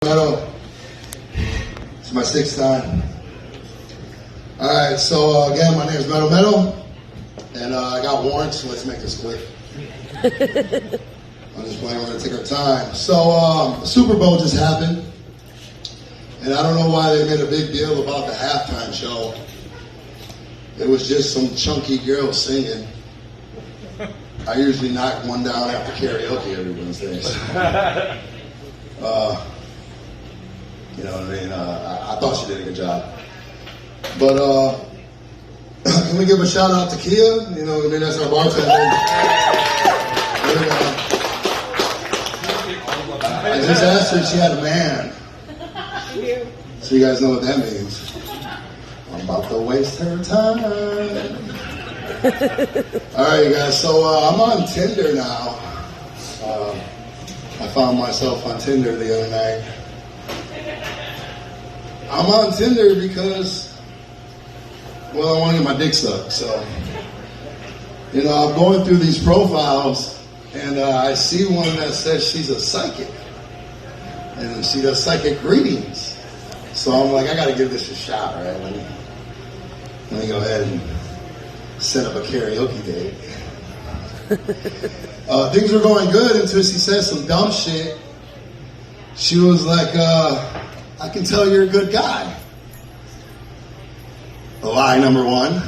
Metal. It's my sixth time. Alright, so again, my name is Metal, and I got warrants, so let's make this quick. I'm just playing, we're going to take our time. So, the Super Bowl just happened, and I don't know why they made a big deal about the halftime show. It was just some chunky girl singing. I usually knock one down after karaoke every Wednesday. You know what I mean? I thought she did a good job. But can we give a shout out to Kia? You know, I mean, that's our bartender. I just asked her if she had a man. So you guys know what that means. I'm about to waste her time. All right, you guys. So I'm on Tinder now. I found myself on Tinder the other night. I'm on Tinder because, well, I want to get my dick sucked. So, you know, I'm going through these profiles, and I see one that says she's a psychic, and she does psychic readings. So I'm like, I got to give this a shot, right? Let me go ahead and set up a karaoke date. Things were going good until she said some dumb shit. She was like, I can tell you're a good guy. Lie number one.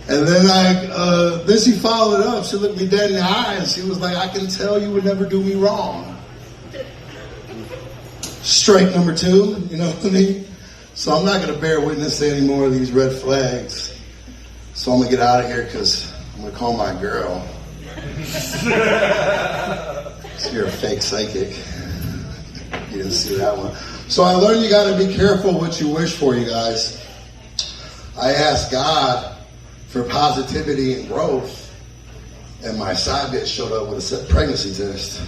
And then she followed it up. She looked me dead in the eye and she was like, I can tell you would never do me wrong. Strike number two, you know what I mean? So I'm not going to bear witness to any more of these red flags. So I'm going to get out of here because I'm going to call my girl. So you're a fake psychic. You didn't see that one. So I learned you got to be careful what you wish for, you guys. I asked God for positivity and growth, and my side bitch showed up with a pregnancy test.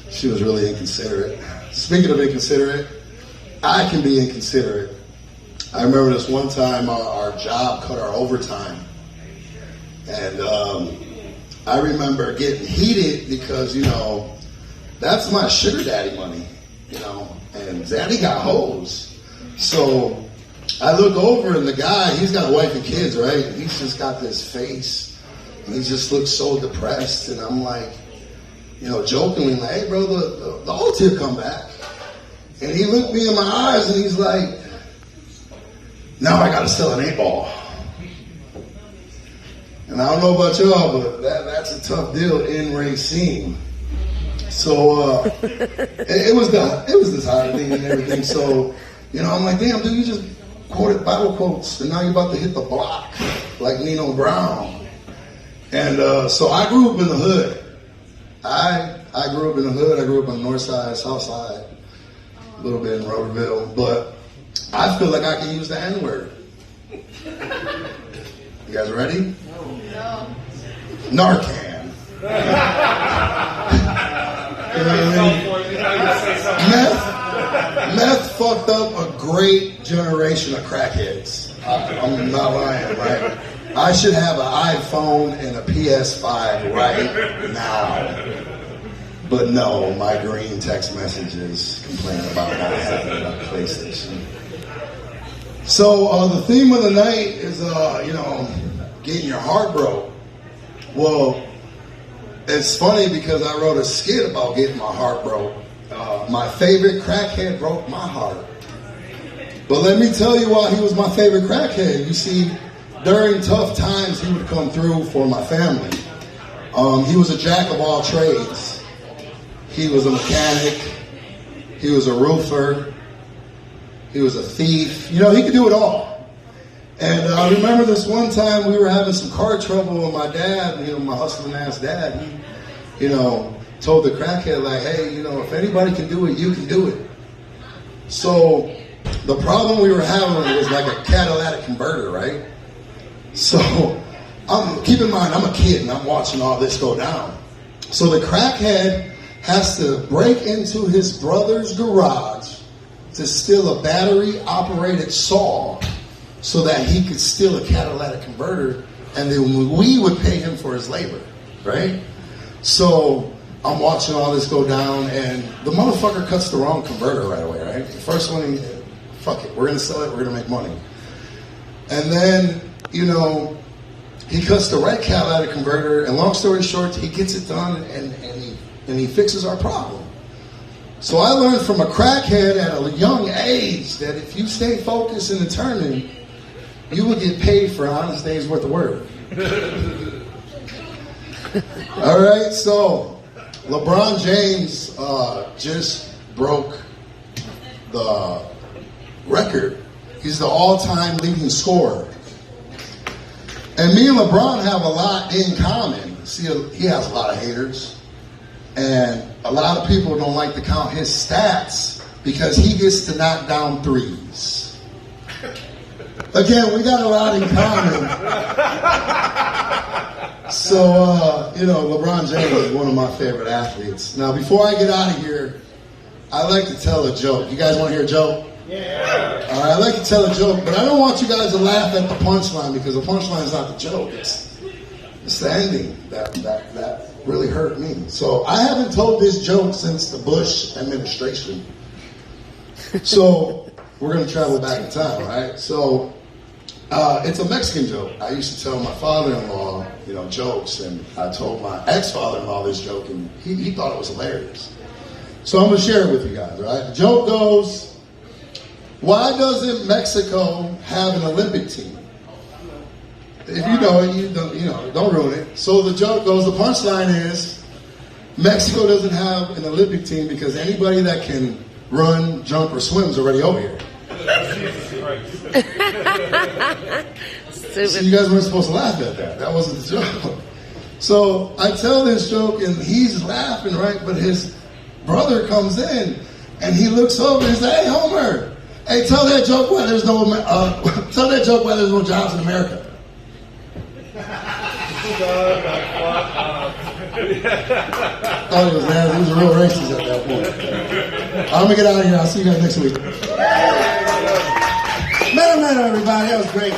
She was really inconsiderate. Speaking of inconsiderate, I can be inconsiderate. I remember this one time our job cut our overtime, and I remember getting heated because, you know, that's my sugar daddy money, you know, and daddy got hoes. So I look over and the guy, he's got a wife and kids, right? And he's just got this face and he just looks so depressed. And I'm like, you know, jokingly like, hey bro, the whole tip come back. And he looked me in my eyes and he's like, now I got to sell an 8-ball. And I don't know about y'all, but that's a tough deal in Racine. So it was disheartening and everything. So, you know, I'm like, damn, dude, you just quoted Bible quotes, and now you're about to hit the block like Nino Brown. And so I grew up in the hood. I grew up in the hood. I grew up on the north side, south side, a little bit in Robertville. But I feel like I can use the N-word. You guys ready? No. Narcan. Meth fucked up a great generation of crackheads. I'm not lying, right? I should have an iPhone and a PS5 right now. But no, my green text messages complain about not having a PlayStation. So the theme of the night is, you know, getting your heart broke. Well, it's funny because I wrote a skit about getting my heart broke. My favorite crackhead broke my heart. But let me tell you why he was my favorite crackhead. You see, during tough times, he would come through for my family. He was a jack of all trades. He was a mechanic. He was a roofer. He was a thief. You know, he could do it all. And I remember this one time we were having some car trouble with my dad, you know, my hustling ass dad. He, you know, told the crackhead, like, hey, you know, if anybody can do it, you can do it. So the problem we were having was like a catalytic converter, right? So keep in mind, I'm a kid and I'm watching all this go down. So the crackhead has to break into his brother's garage to steal a battery-operated saw so that he could steal a catalytic converter, and then we would pay him for his labor, right? So I'm watching all this go down, and the motherfucker cuts the wrong converter right away, right? The first one, fuck it, we're going to sell it, we're going to make money. And then, he cuts the right catalytic converter, and long story short, he gets it done, and he fixes our problem. So I learned from a crackhead at a young age that if you stay focused and determined, you will get paid for an honest day's worth of work. All right, so LeBron James just broke the record. He's the all-time leading scorer. And me and LeBron have a lot in common. See, he has a lot of haters. And a lot of people don't like to count his stats because he gets to knock down threes. Again, we got a lot in common. So, LeBron James is one of my favorite athletes. Now, before I get out of here, I like to tell a joke. You guys want to hear a joke? Yeah. All right, I like to tell a joke, but I don't want you guys to laugh at the punchline because the punchline is not the joke. It's the ending that really hurt me. So I haven't told this joke since the Bush administration. So we're going to travel back in time, right? So it's a Mexican joke. I used to tell my father-in-law, jokes, and I told my ex-father-in-law this joke, and he thought it was hilarious. So I'm going to share it with you guys, right? The joke goes, why doesn't Mexico have an Olympic team? If you know it, don't ruin it. So the joke goes, the punchline is, Mexico doesn't have an Olympic team because anybody that can run, jump, or swim is already over here. So you guys weren't supposed to laugh at that. That wasn't the joke. So I tell this joke and he's laughing, right? But his brother comes in and he looks over and says, "Hey, Homer, hey, tell that joke why there's no jobs in America." Oh, he was a real racist at that point. I'm gonna get out of here. I'll see you guys next week. Man, everybody, that was great.